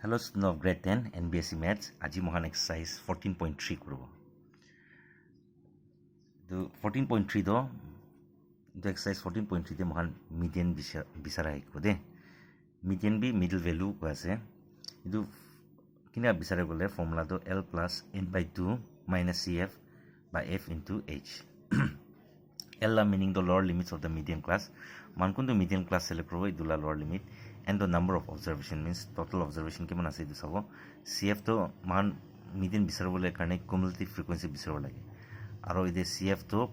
Hello student of grade 10 and BSc Maths. Aji mohan exercise 14.3 kuro. The 14.3 do the exercise 14.3 de mohan median bisara ko de. Median bi middle value ko ase. Idu kina bisara gole formula do L plus n by 2 minus CF by F into H. L la meaning the lower limits of the median class. Man kun the median class select kuro idu la lower limit. And the number of observation means total observation kiman ase idu sabo. CF to man median bisarabole karne cumulative frequency bisarabo lage. Aro ide CF to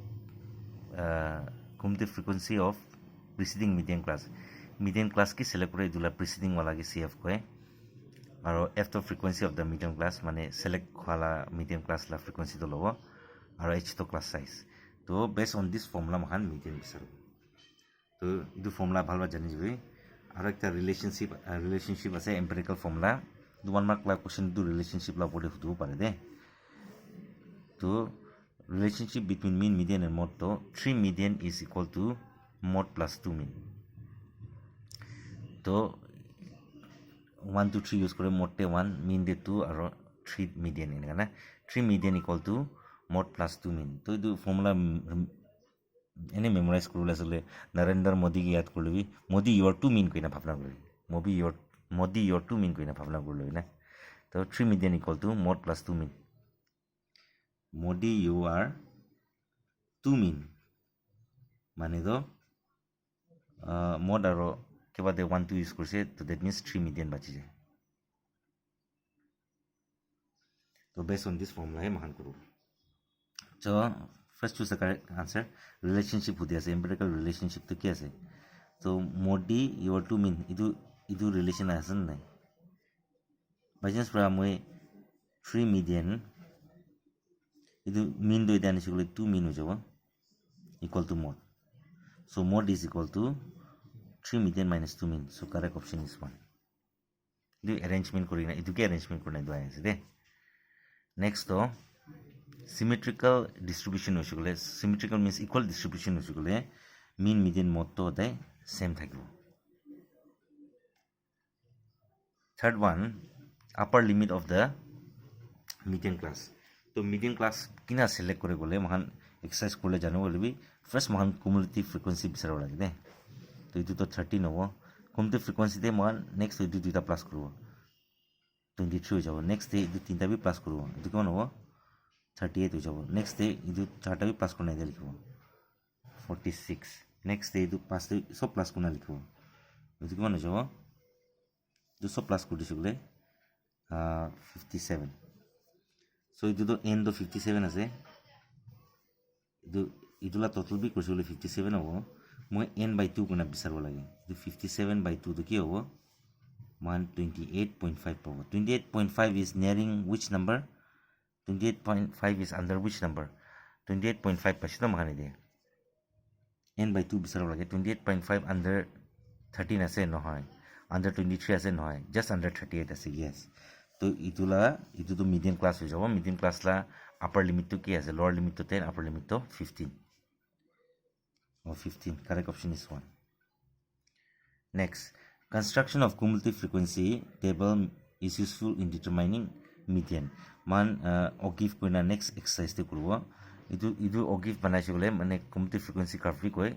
cumulative frequency of preceding median class. Median class ki select kore idu la preceding wala ke CF koe. Aro F to frequency of the median class mane select wala median class la frequency to lobo. Aro H to class size. So based on this formula mahan median bisaro. So idu formula bhalba jani jibe. Aro ekta relationship ase empirical formula. Do 1 mark la question do relationship la pore hudu pare de. So relationship between mean, median and mode to 3 median is equal to mode plus 2 mean. So 1 2 3 use kore mode te 1 mean de 2 aro 3 median ene kana 3 median equal to mode plus 2 mean. So idu formula ene memorize korule asole Narendra Modi ki yaad korlebi Modi your 2 mean koina bhavna korlebi Modi your 2 mean koina bhavna korlebi na. So 3 median equal to mode plus 2 mean. Modi you are 2 mean mane do mode aro ke bade 1 2 use korse to that means 3 median bachi jay. So based on this formula hai mahan kuru. So first choose the correct answer. Relationship hudi ase empirical relationship to ki ase. So Modi your 2 mean idu relation ase nai. By chance pra moi 3 median idu mean do idani sigole 2 mean ho jabo equal to mode. So mode is equal to 3 median minus 2 mean. So correct option is 1. Idu arrangement korina idu ke arrangement korina idu ase de. Next to symmetrical distribution hoishigole symmetrical means equal distribution hoishigole mean median mode to dai same thakibo. Third one, upper limit of the median class. So median class kina select kore gole mahan exercise korle janu bolebi first mahan cumulative frequency bisarabo lage de. To idu to 13 hobo cumulative frequency de mahan next idu duita plus korobo 23 ho jabo next day idu tinta bi plus korobo idu kiman hobo 38 ho jabo next day idu charta bi plus korna dia likhibo 46 next day idu pas so plus korna likhibo idu kiman ho jabo idu so plus kori sigole 57 so idu to end of 57 ase idu la total bi kori sigole 57 hobo moi n by 2 korna bisarbo lage idu 57 by 2 to ki hobo man 28.5 pabo 28.5 is nearing which number 28.5 is under which number 28.5 pachito mahani de n by 2 bisaro lage 28.5 under 13 ase no hoy under 23 ase no hoy just under 38 ase yes to itu to median class ho jabo median class la upper limit to ki ase lower limit to 10 upper limit to 15 or 15 correct option is 1. Next, construction of cumulative frequency table is useful in determining median. Man ogif koina next exercise te kuruwa idu ogif banai sigole mane cumulative frequency curve koi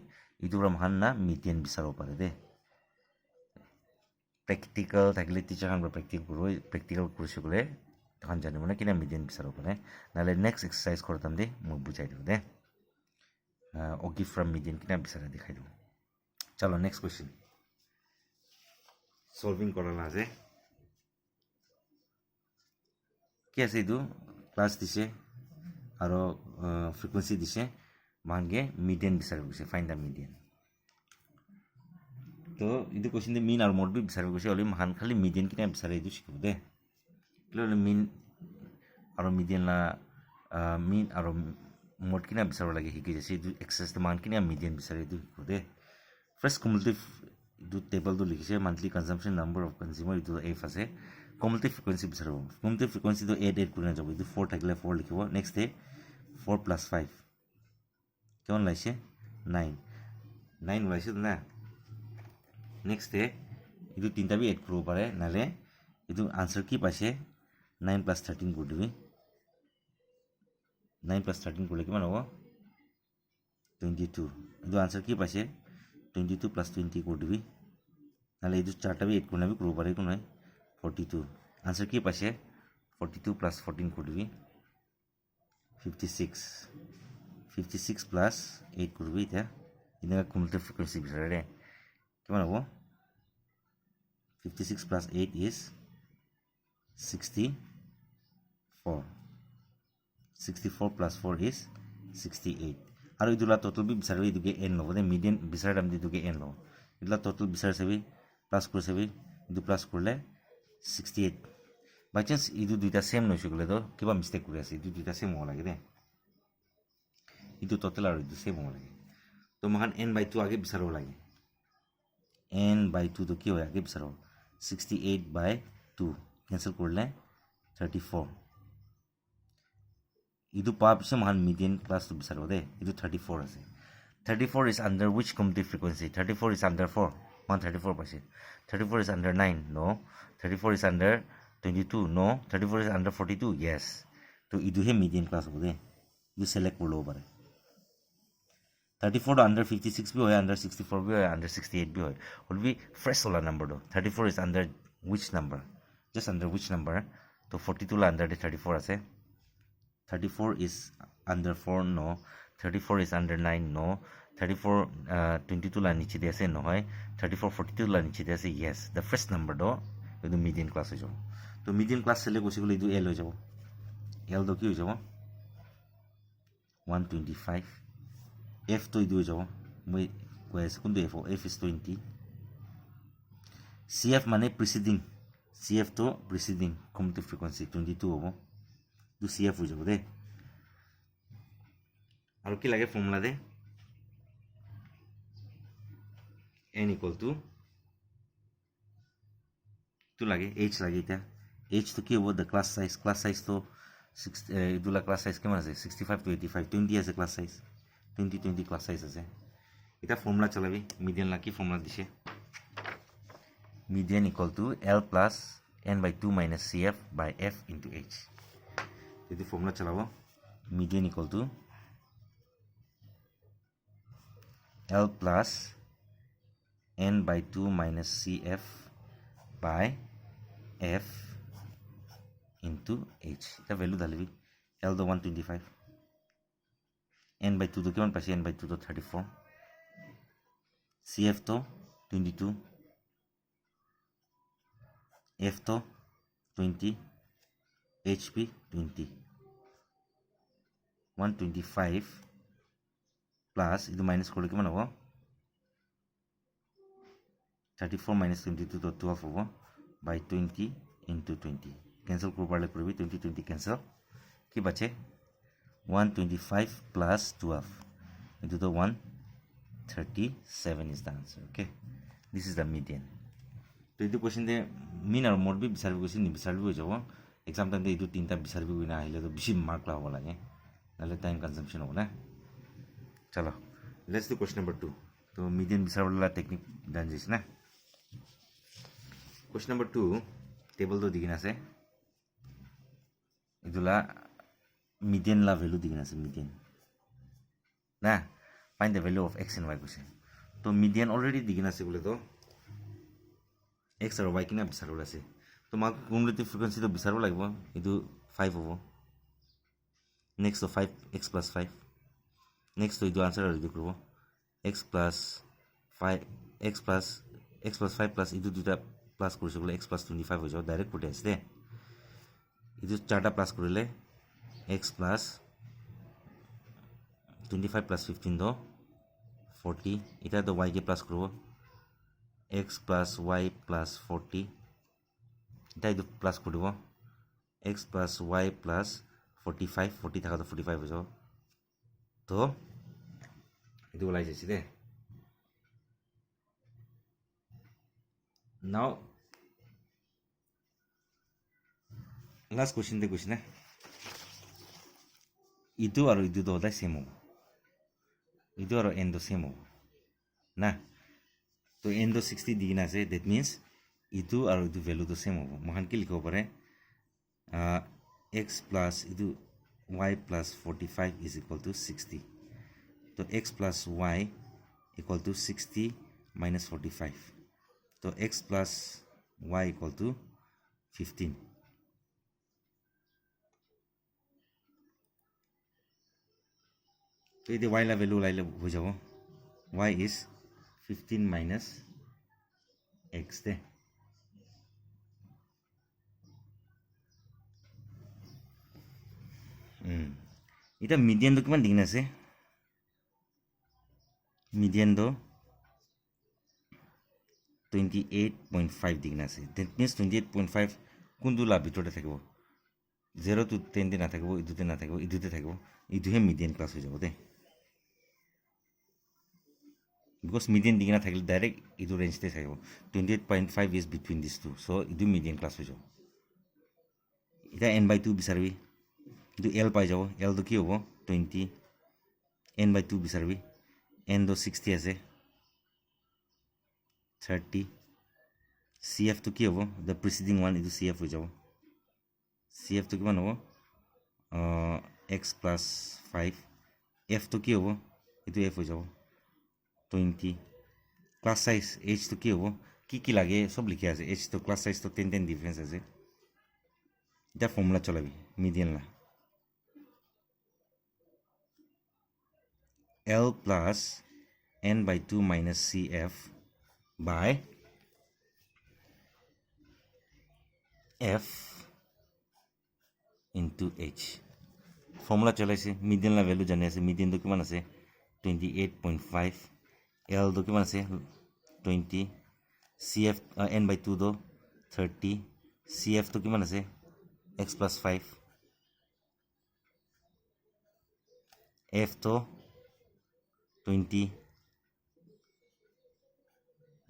idu ram hanna median bisaro pare de practical thakile teacher han practical kuri sigole han jani mane kina median bisaro pare nale next exercise kortam de mo bujai dibo de ogif from median kina bisara dikhai dibo. Chalo next question solving korala ase কি আছে ইদু class দিছে আৰু frequency দিছে মানগে median বিচাৰিব গৈছে find দা median তো ইদু question দি মিন আৰু mode B বিচাৰিব গৈছে অলি মান খালি মিডিয়ান কিনা বিচাৰে ইদু শিকিব দে ক্লিয়াৰলি মিন আৰু মিডিয়ান লা মিন আৰু মোড কিনা বিচাৰিব লাগে শিকি যাছে ইদু এক্সেস দ মান কিনা মিডিয়ান বিচাৰে ইদু শিকিব দে ফাৰ্স্ট কুমুলেটিভ ইদু টেবল দু লিখিছে monthly consumption number of consumer Idu F আছে cumulative frequency bisarabo cumulative frequency to 8 korina jabo idu 4 thakile 4 likhibo next day 4 plus 5 kion laise 9 laise na next day idu tinta bi add koro pare nale এইটো answer কি পাইছে 9 plus 13 কৰি দিবি 9 plus 13 কৰিলে কিমান হ'ব 22 এইটো আনসাৰ কি পাইছে 22 plus 20 কৰি দিবি নালে এইটো চাৰটা বি 8 কৰি নাবি কৰিব পাৰে কোনো 42 আনসাৰ কি পাইছে 42 plus 14 কৰি দিবি 56 56 plus 8 কৰিবি এটা ইনা cumulative frequency বিচাৰে কিমান হ'ব 56 plus 8 is 64 64 plus 4 is 68 আৰু ইদুলা টোটাল বি বিচাৰিবি ইদুকে n লব দে মিডিয়ান বিচাৰাম দিদুকে n লব ইদুলা টোটাল বিচাৰিবি প্লাস কৰিছবি ইদু প্লাস কৰিলে 68 বাই চান্স ইদু দুইটা সেম নইছে গলে তো কিবা মিস্টেক কৰি আছে ইদু দুইটা সেম হ'ব লাগে দে ইদু টোটাল আৰু ইদু সেম হ'ব লাগে তো মহান n by 2 আগে বিচাৰিব লাগে n by 2 তো কি হয় আগে বিচাৰো 68 by 2 cancel করলে 34 ইদু পাপ সে মহান মিডিয়ান ক্লাস তো বিচারব দে ইদু 34 আছে 34 is under which cumulative frequency 34 is under 4 134 পাইছে 34 is under 9 no 34 is under 22 no 34 is under 42 yes তো ইদু হে মিডিয়ান ক্লাস হবে দে ইদু সিলেক্ট করলো পারে 34 under 56 भी होय under 64 भी होय under 68 भी होय will be fresh वाला नंबर दो 34 is under which number just under which number तो 42 ला under 34 আছে 34 is under 4 no 34 is under 9 no 34 22 ला नीचे दे আছে নহয় 34 42 ला नीचे दे আছে yes the first number do এটো মিডিয়ান ক্লাস হৈ যাব তো মিডিয়ান ক্লাস সেলে গছি গলে এটো l হৈ যাব l do কি হৈ যাব 125 f তো ইদু হৈ যাব মই কৈ আছে কোনটো f is 20 cf মানে preceding CF to preceding cumulative frequency 22 होबो दु CF हो जाबो दे आरो की लागे formula they n equal to लागे h लागे इता h तो की होबो द क्लास साइज तो 6 दुला क्लास साइज केमा আছে 65 to 85 20 আছে क्लास साइज 20 क्लास साइज আছে इता फॉर्मूला चलाबी मीडियन ला की फॉर्मूला दिसे median equal to L plus n by 2 minus CF by F into H. Jadi formula चलाओ median equal to L plus n by 2 minus CF by F into H. Ita value डालेगी L तो 125 n by 2 तो क्या पासे n by 2 तो 34 CF तो 22 F to 20 HP 20 125 plus itu minus করলে কেমন হবে 34 minus 22 তো 12 হবে by 20 into 20 cancel করব পারলে করবি 20 20 cancel কি বাঁচে 125 plus 12 into the 137 is the answer okay this is the median তো এইটো কোশ্চেন দে মিন আৰু মোড বি বিচাৰিব গৈছে নি বিচাৰিব হৈ যাব এক্সাম টাইম দে এইটো তিনটা বিচাৰিব গৈ না আহিলে তো বেছি মাৰ্ক লা হ'ব লাগে নালে টাইম কনজাম্পশন হ'ব না চলো লেটস ডু কোশ্চেন নম্বৰ 2 তো মিডিয়ান বিচাৰিবলা টেকনিক ডান দিছ না কোশ্চেন নম্বৰ 2 টেবল তো দিগিন আছে ইদুলা মিডিয়ান লা ভ্যালু দিগিন আছে মিডিয়ান না find the value of x and y কৈছে তো মিডিয়ান অলৰেডি দিগিন আছে বলে তো x আৰু y কিনা বিচাৰিব আছে তো মাক cumulative frequency তো বিচাৰিব লাগিব ইটো 5 হ'ব নেক্সট তো 5 x plus 5 নেক্সট তো ইটো আনসার ৰেডি কৰিব x plus 5 x plus 5 plus ইটো দুটা প্লাস কৰিছে বলে x plus 25 হৈ যাব ডাইৰেক্ট পুট আছে দে ইটো চাৰটা প্লাস কৰিলে x plus 25 plus 15 do 40 এটা তো y কে প্লাস করব x plus y plus 40 এটা ইটো প্লাস কৰিব x plus y plus 45 40 থাকা তো 45 হৈ যাব তো ইটো ওলাই যাইছে দে নাও লাস্ট কোশ্চেন দে কৈছ না ইটো আৰু ইটো তো সদায় সেম হ'ব ইটো আৰু n তো সেম হ'ব না তো n তো 60 দিগিন আছে that means ইটো আৰু ইটো ভ্যালুটো সেম হ'ব মহান কি লিখিব পাৰে x plus idu y plus 45 is equal to 60 so x plus y equal to 60 minus 45 so x plus y equal to 15 so the y la value laile ho jabo y is 15 minus x de এটা median তো কিমান দিন আছে median তো 28.5 দিন আছে that means 28.5 কোনটো লা ভিতৰতে থাকিব 0 to 10 দিন নাথাকিব ইদুতে নাথাকিব ইদুতে থাকিব ইদুহে মিডিয়ান ক্লাস হৈ যাব দে because median দিগনা থাকিলে ডাইরেক্ট ইদু রেঞ্জতে থাকিব 28.5 is between these two so Idu median class হৈ যাব এটা n/2 বিচাৰিবি ইদু l পাই যাব l তো কি হ'ব 20 n/2 বিচাৰিবি n তো 60 আছে 30 cf তো কি হ'ব the preceding one Idu cf হৈ যাব cf তো কিমান হ'ব x plus 5 f তো কি হ'ব ইদু f হৈ যাব 20 class size h to কি হ'ব কি লাগে সব লিখা আছে h to class size to 10 difference আছে এটা ফর্মুলা চলাবি মিডিয়ান লা l plus n/2 minus cf by f into h formula চলাইছে মিডিয়ান লা ভ্যালু জানি আছে মিডিয়ান তো কিমান আছে 28.5 L do kiman ase 20 CF n/2 do 30 CF to kiman ase x plus 5 F to 20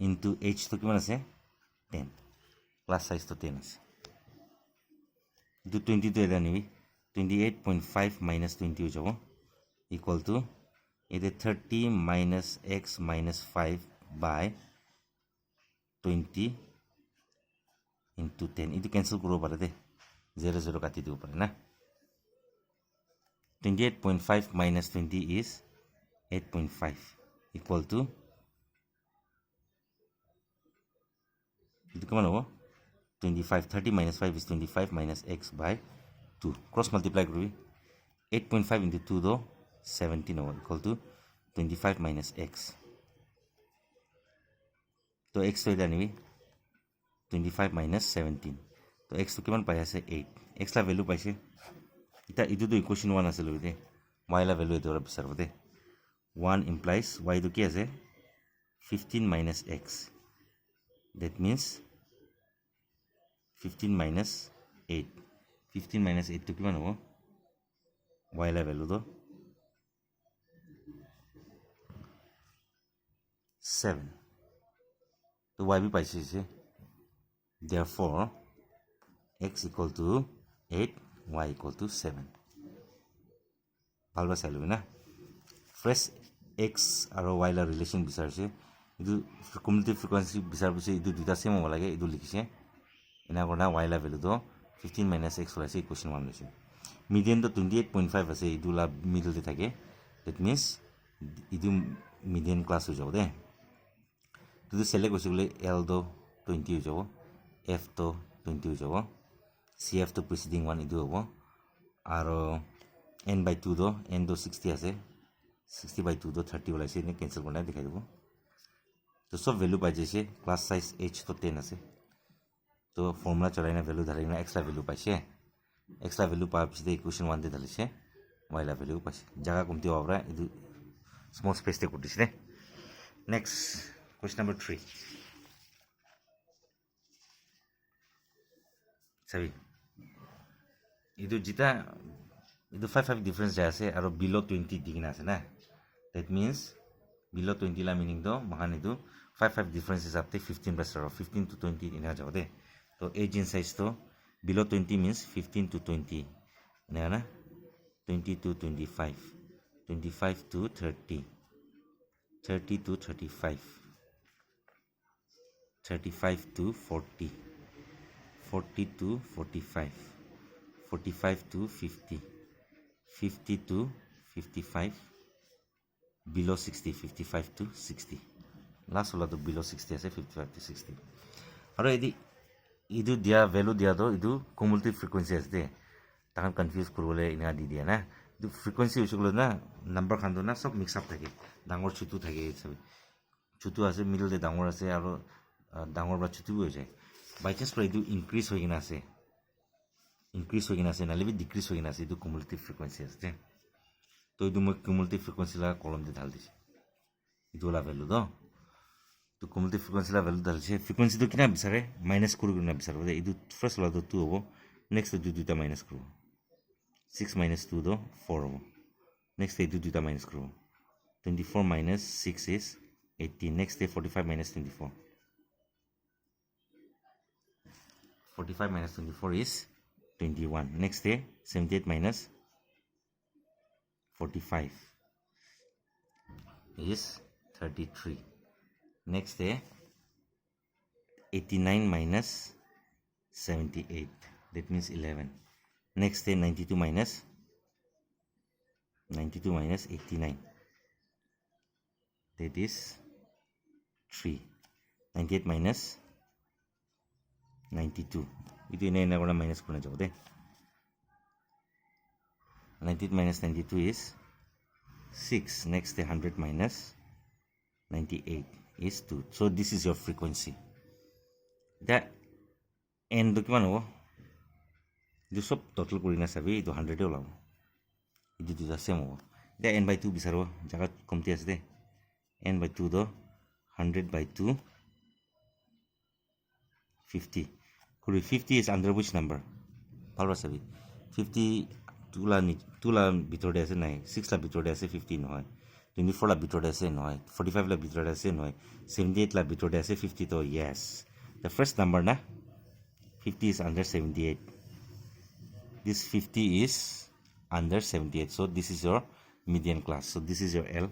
into H to kiman ase 10 class size to 10 ase do 20 to eta nibi 28.5 minus 20 ho jabo equal to it is 30 minus x minus 5 by 20 into 10 itu cancel kuro pare de 0 0 kati dibo pare na 28.5 minus 20 is 8.5 equal to itu kaman hobo 25 30 minus 5 is 25 minus x by 2 cross multiply kuri 8.5 into 2 do 17 over equal to 25 minus x so x to eta nibi 25 minus 17 so x to kiman pai ase 8 x la value paise eta idu to equation 1 ase loide y la value eta bisarbo de 1 implies y to ki ase 15 minus x that means 15 minus 8 15 minus 8 to kiman hobo y la value to 7 so y bhi paise ase therefore x equal to 8 y equal to 7 bhalba sailu na fresh x aro y la relation bisarse idu cumulative frequency bisarbise idu duita same hoba lage idu likhise ena korna y la value to 15 minus x hoise equation 1 hoise median to 28.5 ase idu la middle te thake that means idu median class ho jabo de to select hoise bole l to 20 ho jabo f to 20 ho jabo cf to preceding one idu hobo aro n/2 do n to 60 ase 60/2 to 30 olaise ne cancel korna dikhai dibo to sob value pai jaise class size h to 10 ase to formula chalaina value dhalina x la value paise x la value pa pise equation 1 de dhalise y la value paise jaga komti obra idu small space te kotise next question number 3 sabi idu jita idu 5 difference jai ase aro below 20 digna ase na that means below 20 la meaning do mahan idu 5 difference hisab te 15 plus aro 15 to 20 ina jabo de to age in size to below 20 means 15 to 20 ina na 20 to 25 25 to 30 30 to 35 35 to 40, 40 to 45, 45 to 50, 50 to 55, below 60, 55 to 60. Last wala to below 60 ase 55 to 60. Aro idu dia value dia do idu cumulative frequency ase. Takan confuse kuribole ina di dia na. Idu frequency usuklo na number khan do na sob mix up thake. Dangor chutu thake sabi. Chutu ase middle de dangor ase aro dangor ba chutu ho jay. By chance pra idu increase hoigina ase. Increase hoigina ase na lebi decrease hoigina ase idu cumulative frequency ase. To idu moi cumulative frequency la column de dhal dise. Idu la value do. To cumulative frequency la value dhal dise. Frequency to kina bisare minus kuru na bisare bode. Idu first la do 2 hobo. Next to do ta minus kuru. 6 minus 2 do 4 hobo. Next day do ta minus kuru. 24 minus 6 is 18. Next day 45 minus 24. 45 minus 24 is 21. Next day 78 minus 45 is 33. Next day 89 minus 78. That means 11. Next day 92 minus 89. That is 3. 98 minus 92. Itu ini na guna minus kuna jauh deh. 98 minus 92 is 6. Next day 100 minus 98 is 2. So this is your frequency. That n do kiman hobo? Itu sob total kurina sabi itu 100 ola. Itu the same hobo. That n by 2 bisaro jaga komti ase deh. N by 2 do 100 by 2 50. Kuri 50 is under which number? Palwa sabi. 50 2 la bitor de ase nai. 6 la bitor de ase 50 noy. 24 la bitor de ase noy. 45 la bitor de ase noy. 78 la bitor de ase 50 to yes. The first number na 50 is under 78. This 50 is under 78. So this is your median class. So this is your L.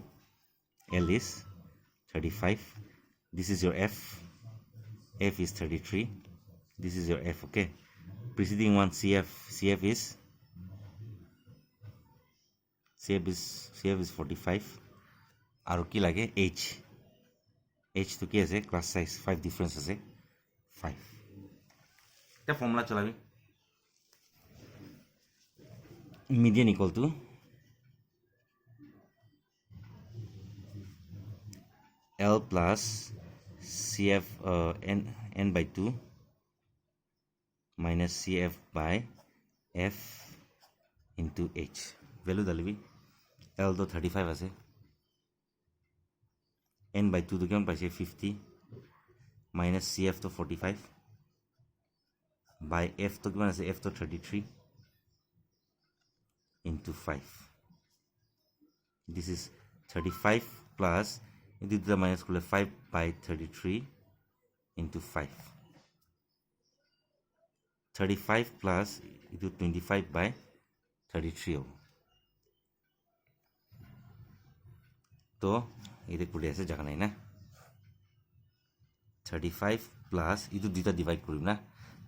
L is 35. This is your F. F is 33. This is your F, okay? Preceding one CF. CF is 45. Aru ki lage H. H to ki ase class size 5 difference ase 5. The formula chalabi. Median equal to L plus CF n by 2 minus CF by F into H. Value dalibi L to 35 ase. N by 2 to kiman paise 50 minus CF to 45 by F to kiman ase F to 33 into 5. This is 35 plus into the minus 5 by 33 into 5. 35 plus into 25 by 33. So, ini pulih ase jaga naik na. 35 plus itu dita divide kurim na.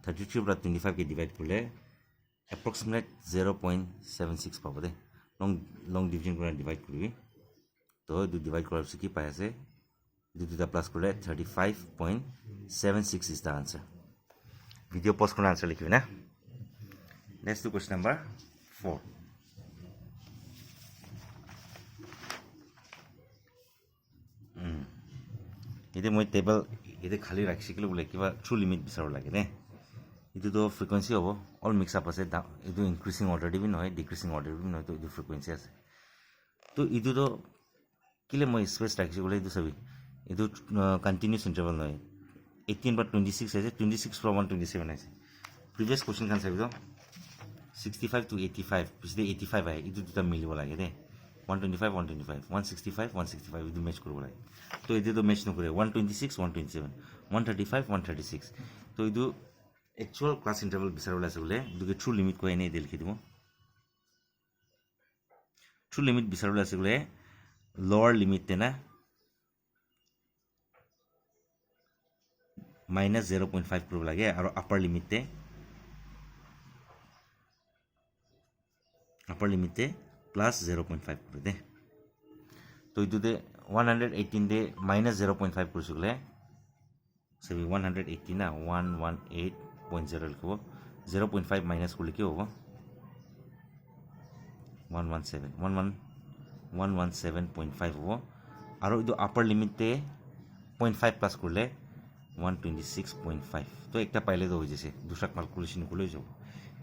33 plus 25 ke divide pulih approximate 0.76 pabo deh. Long division kurang divide kuri. To itu divide kurang siki payah se. Itu dita plus kurang 35.76 is the answer. Video pause kurang answer likhi na. Let's do question number 4. Ini moi table ini khali rakhi kilo boleh kiba true limit bisaro lagi deh. Itu to frequency hobo all mix up ase itu increasing order dibi noy decreasing order dibi noy to itu frequency ase. To itu to kile moi space rakhi boleh itu sabi. Itu continuous interval noy. 18 but 26 ase 26 from 127 ase. Previous question kan sabi to 65 to 85 pisde 85 aaye itu duta milibo lage de 125 125 165 165 itu match korbo lage to itu to match nokore 126 127 135 136 to itu actual class interval bisarabole ase bole duke true limit ko ene delkhi dibo true limit bisarabole ase bole lower limit te na minus 0.5 কৰিব লাগে আৰু upper লিমিটে plus 0.5 কৰি দে তো এইটোতে 118 দে minus 0.5 কৰিছোঁ গ'লে চাবি 180 না 118.0 লিখিব 0.5 মাইনাছ কৰিলে কি হ'ব 117.5 হ'ব আৰু এইটো আপাৰ লিমিটে 0.5 প্লাছ কৰিলে 126.5 তো একটা পাইলে তো হৈ যাইছে দুসরা ক্যালকুলেশন করলে যাব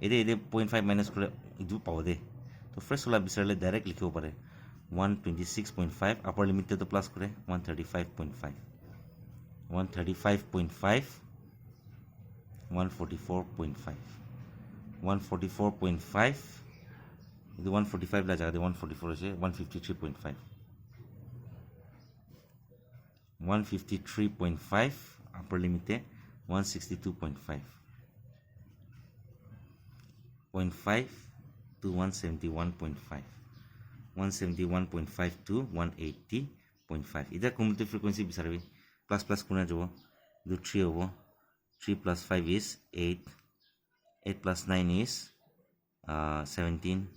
এদে 0.5 মাইনাস করে ইদু পাব দে তো ফার্স্ট ওলা বিচারলে ডাইরেক্ট লিখিব পারে 126.5 আপার লিমিটে তো প্লাস করে 135.5 135.5 144.5 144.5 ಇದು 145 ला जागा 144 আছে 153.5 153.5 upper limit 162.5 to 171.5 171.5 to 180.5 इधर cumulative frequency বিচাৰিবি plus plus কোনে যাব do 3 হ'ব 3 plus 5 is 8 8 plus 9 is 17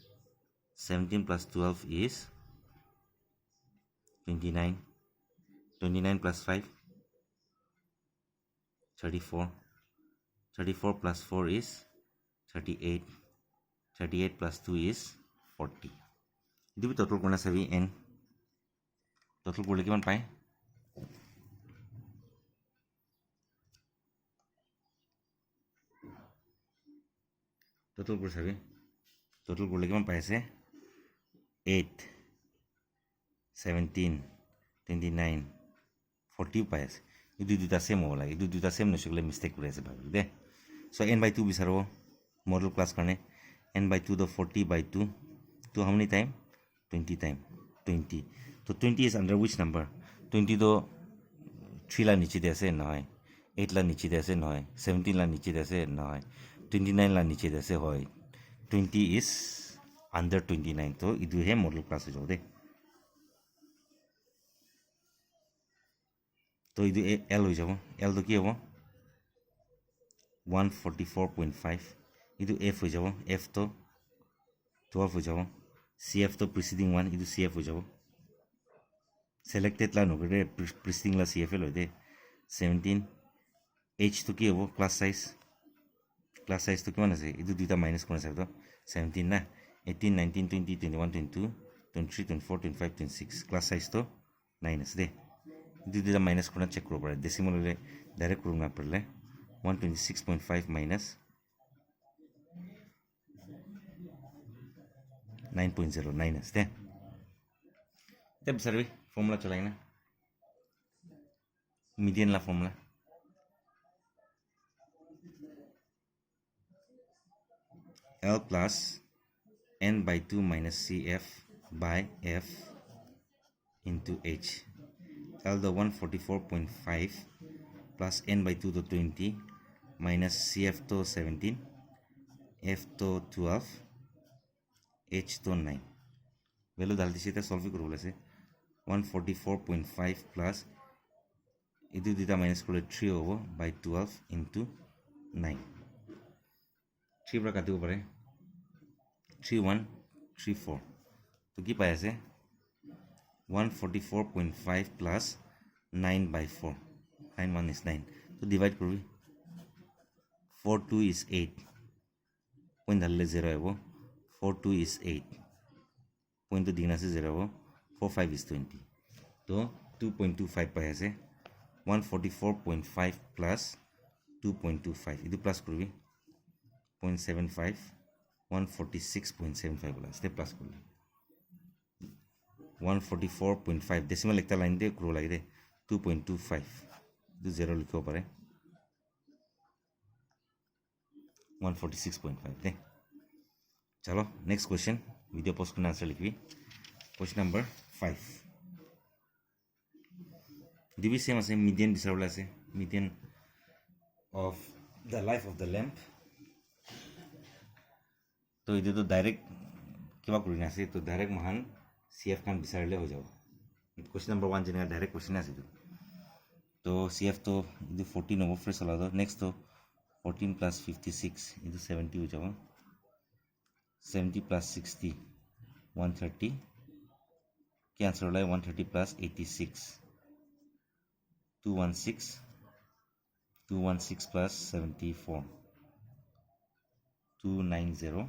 17 plus 12 is 29 29 plus 5 34 34 plus 4 is 38 38 plus 2 is 40 ಇದು total কোনা চাবি n total কৰিলে কিমান পায় total কৰি চাবি total কৰিলে কিমান পাই আছে 8 17 29 40 পাই আছে ಇದು দুটা সেম হ'ব লাগে ಇದು দুটা সেম নছিলে মিস্টেক কৰি আছে ভাবি দে সো n/2 বিচাৰব মডেল ক্লাস কাৰণে n/2 the 40/2 to how many time 20 time 20 so 20 is under which number 20 to 3 ला नीचे दे আছে নহয় 8 ला नीचे दे আছে নহয় 17 ला नीचे दे আছে নহয় 29 ला नीचे दे আছে হয় 20 is under 29 तो इदु हे मॉडल क्लास हो जाओ दे तो इदु L हो जाओ L तो की हो 144.5 इदु F हो जाओ F तो 12 हो जाओ CF तो preceding one इदु CF हो जाओ selected ला नगरे preceding ला CF लो दे 17 H तो की हो class size तो किमान আছে इदु दुटा माइनस करना सकते हो 17 ना 18 19 20 21 22 23 24 25 26 class size तो 9 আছে दे इदु दुटा माइनस करना चेक करो पड़े डेसिमल ले डायरेक्ट करना पड़ले 126.5 minus 9.09 আছে तब सर्वे फॉर्मूला चलाएंगे ना median La formula L plus n/2 minus CF by F into H L the 144.5 plus n/2 to 20 minus CF to 17 F to 12 H to 9 value डाल दीजिए तो सॉल्व करो बोले से 144.5 plus इधर दिता माइनस करो 3 over by 12 into 9 3 पर काटे ऊपर है 3134 तो की पाया से 144.5 plus 9/4 9 1 is 9 तो डिवाइड करो 4 2 is 8 पॉइंट डाल ले 0 है वो 4 2 is 8 पॉइंट तो दिखना से 0 वो 4 5 is 20 तो 2.25 पाया से 144.5 plus 2.25 इधर प्लस करो 0.75 146.75 बोला इसलिए प्लस करो 144.5 डेसिमल एक लाइन दे करो लगे दे 2.25 इधर 0 लिखो पड़े 146.5 दे चलो नेक्स्ट क्वेश्चन वीडियो पोस्ट करना आंसर लिखी क्वेश्चन नंबर 5 डिवी सेम আছে মিডিয়ান বিচাৰবলে আছে median of the life of the lamp তো এইটো তো ডাইরেক্ট কিবা কৰি না আছে তো ডাইৰেক্ট মহান CF খান বিচাৰিলে হৈ যাব क्वेश्चन नंबर 1 যেনে ডাইৰেক্ট क्वेश्चन আছে তো CF তো ಇದು 14 হ'ব ফ্ৰেছ হলাদ নেক্সট তো 14 plus 56 ಇದು 70 হৈ যাব 70 plus 60 130 কি আনসার হলাই 130 plus 86 216 216 plus 74 290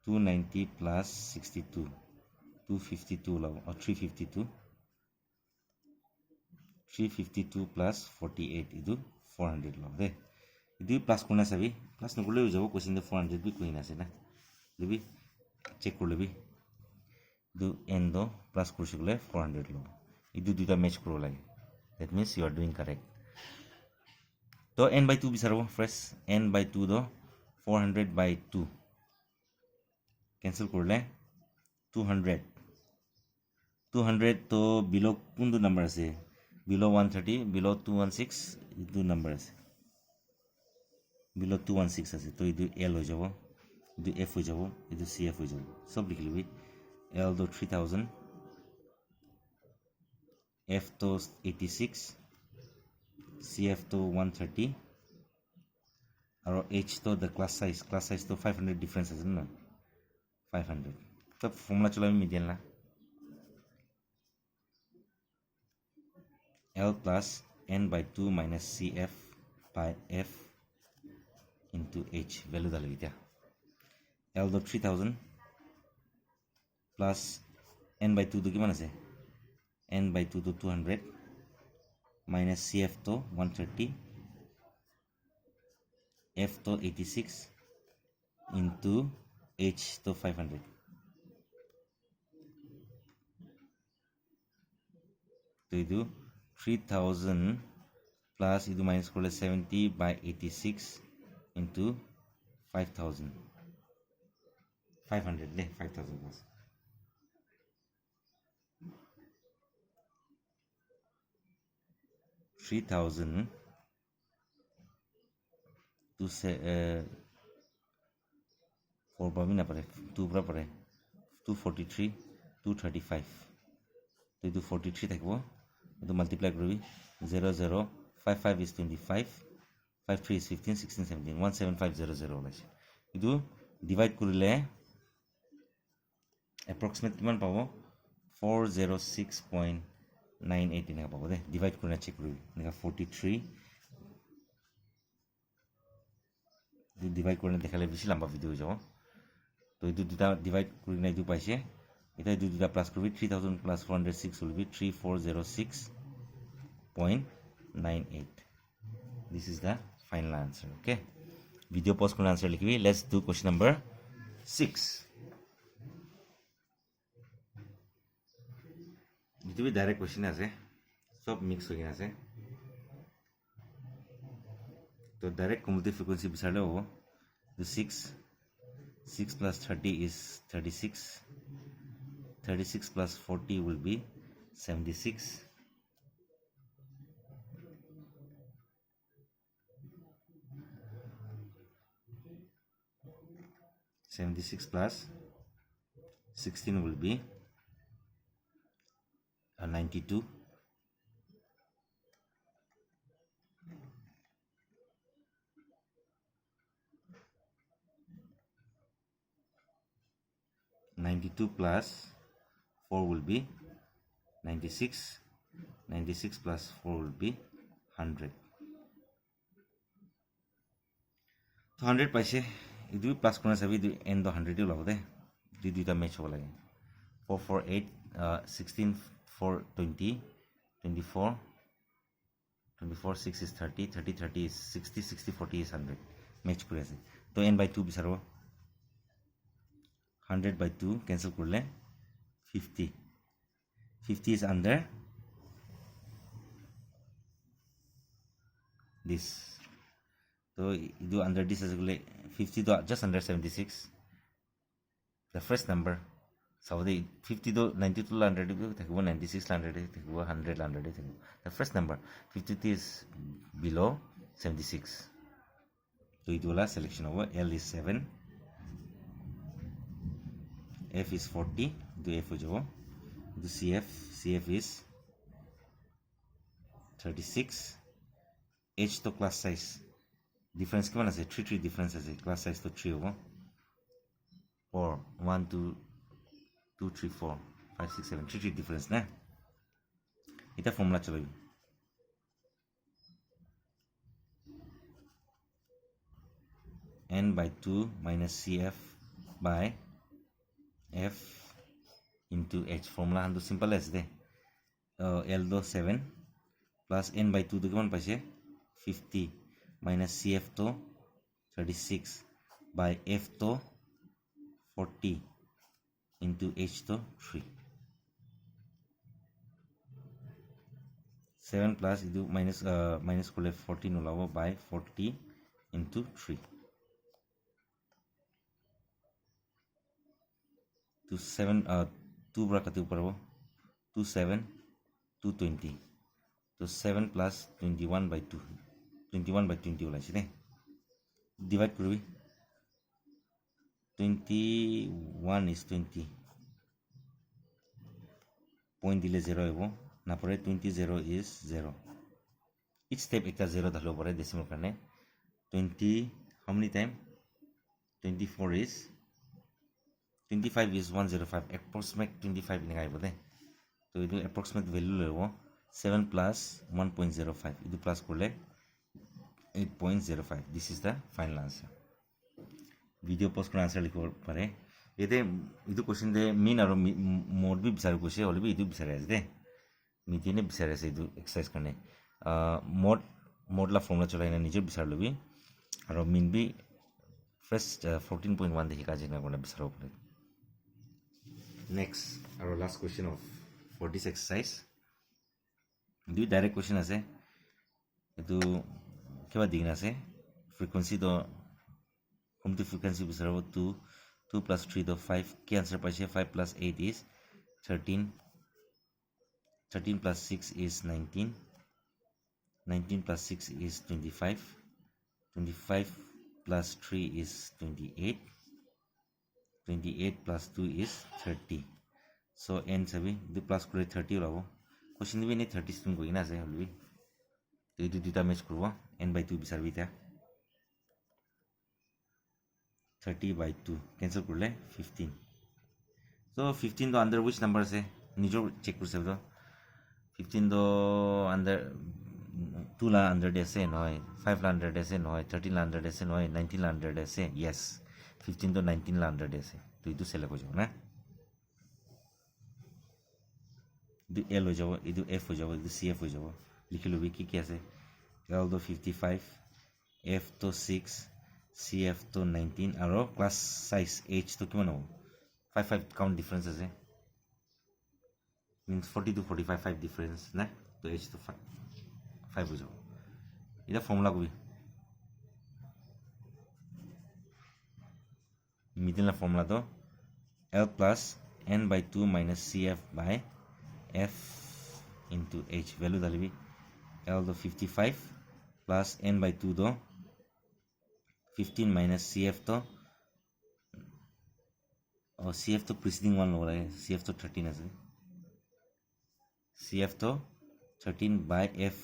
290 plus 62 252 ওলাব 352 352 plus 48 ಇದು 400 ওলাব দে ಇದು প্লাস কোনে চাবি প্লাস নকৰিলে হৈ যাব কোৱেশ্চন 400 বি কোৱেন আছে না লবি চেক কৰি লবি do n do plus কৰিছে গলে 400 লব ইদু দুটা ম্যাচ কৰিব লাগে that means you are doing correct তো n by 2 বিচাৰব first n by 2 do 400 by 2 cancel কৰিলে 200 200 তো below কোনটো নাম্বাৰ আছে below 130 below 216 ইদু নাম্বাৰ আছে below 216 আছে তো ইদু l হৈ যাব ইদু f হৈ যাব ইদু cf হৈ যাব সব লিখিলবি L to 3000 F to 86 CF to 130 and H to the class size to 500 difference is no 500 so formula chola median la L plus n by 2 minus CF by F into H value dal vidya L to 3000 plus n by 2 to kiman ase n by 2 to 200 minus CF to 130 F to 86 into H to 500 so idu 3000 plus idu minus korle 70 by 86 into 5000 500 le 5000 plus 3000 to say 4 পাবি না পারে 2 পৰা পাৰে 243 235 তো ইটো 43 থাকিব ইটো multiply কৰিবি 0 0 55 is 25 53 is 15 16 17 17500 ওলাইছে ইটো ডিভাইড কৰিলে approximate কিমান পাব 406.98 এনেকা পাব দে ডিভাইড কৰি চেক কৰিবি এনেকা 43 ডিভাইড কৰি দেখালে বেছি লম্বা ভিডিও হৈ যাব তো এই দুটা ডিভাইড কৰি নাই ইটো পাইছে এটা এই দুটা প্লাস কৰিবি 3000 plus 406 will be 3406.98 this is the final answer okay video pause কৰি answer লিখিবি let's do question number 6 itu भी direct question আছে সব মিক্স হৈ আছে তো direct cumulative frequency বিচাৰলে হ'ব the 6 plus 30 is 36 36 plus 40 will be 76 76 plus 16 will be 92 92 plus 4 will be 96 96 plus 4 will be 100 তো 100 পাইছে ইদু প্লাস কোনা চাবি ইদু এন্ড 100 ওলাব দে দুই দুইটা ম্যাচ হ'ব লাগে 448 16 4 20 24 24 6 is 30 30 30 is 60 60 40 is 100 ম্যাচ কৰি আছে তো n by 2 বিচাৰব 100 by 2 cancel korle 50 50 is under this so idu under this as gole 50 to just under 76 the first number so the 50 to 92 100 থাকিব 96 100 থাকিব 100 100 থাকিব the first number 50 is below 76 so idu la selection over L is 7 F is 40 do F ho jabo do CF is 36 h to class size difference কিমান আছে 3 difference আছে class size তো 3 হ'ব 4 1 2 2 3 4 5 6 7 3 difference না এটা formula চলাবি n by 2 minus cf by f into h formula হানটো simple আছে দে l do 7 plus n by 2 তো কিমান পাইছে 50 minus cf to 36 by f to 40 into h to 3 7 plus idu minus kole 14 ulabo by 40 into 3 to 7 2 brakati upar ho 2 7 220 so 7 plus 21 by 2 21 by 20 olaise de divide korbi 21 is 20 point dile 0 hobo na pore 20 0 is 0 each step ekta 0 dhalo pore decimal karne 20 how many time 24 is 25 is 105 approximate 25 ni aibo de to idu approximate value lewo 7 plus 1.05 idu plus korle 8.05 this is the final answer video post kora answer likho pare ete idu question de mean aro mode bi bisaru kose hole bi idu bisare ase de mean ne bisare ase idu exercise karne mode la formula cholai na nije bisar lobi aro mean bi first 14.1 dekhi kaji na kona bisaro pare next our last question of for this exercise do direct question ase etu kiba digna ase frequency do computer frequency bisaro 2 plus 3 to 5 ki answer paise 5 plus 8 is 13 13 plus 6 is 19 19 plus 6 is 25 25 plus 3 is 28 28 plus 2 is 30 so n sabi the plus kore 30 labo question dibi ne 30 string koi na ase holbi to idu dita match korbo n by 2 bisarbi ta 30 by 2 cancel korle 15 so 15 to under which number ase nijo check kor sabdo 15 to under 2 la under ase noy 5 la under ase noy 13 la under ase noy 19 la under ase yes 15 to 19 la under ase to idu select ho jabo na idu l ho jabo idu f ho jabo idu cf ho jabo likhilo bi ki ase l to 55 f to 6 cf to 19 aro class size h to kiman hobo 5 count difference ase means 40 to 45 5 difference na to h to 5 ho jabo ida formula kobi middle formula to l plus n by 2 minus cf by f into h value dalibi l to 55 plus n by 2 to 15 minus cf to cf to preceding one lo rahe cf to 13 ase cf to 13 by f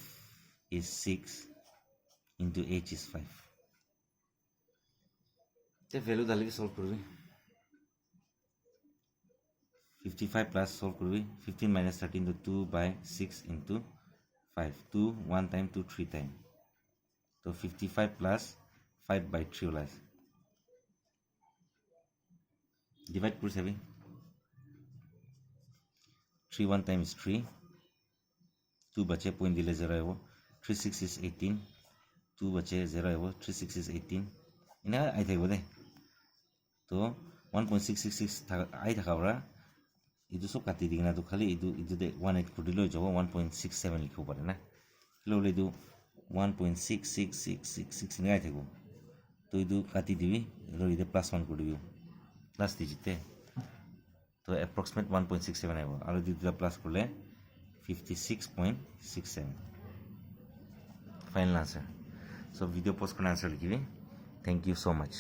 is 6 into h is 5 the value dalibi solve korbi 55 plus solve korbi 15 minus 13 to 2 by 6 into 5 2 1 time 2 3 time so 55 plus 5 by 3 olas divide kor sabi 3 1 time is 3 2 bache point dile 0 hobo 3 6 is 18 2 bache 0 hobo 3 6 is 18 ina ai thaibo de to 1.666 ai thakabra idu sob kati digna to khali idu de 18 kudilo jabo 1.67 likho pare na kilo le idu 1.66666 ina ai thaibo to idu kati dibi ro ide plus 1 kodibi plus digit to approximate 1.67 aibo aru idu plus korle 56.67 final answer so video post kon answer likhibi thank you so much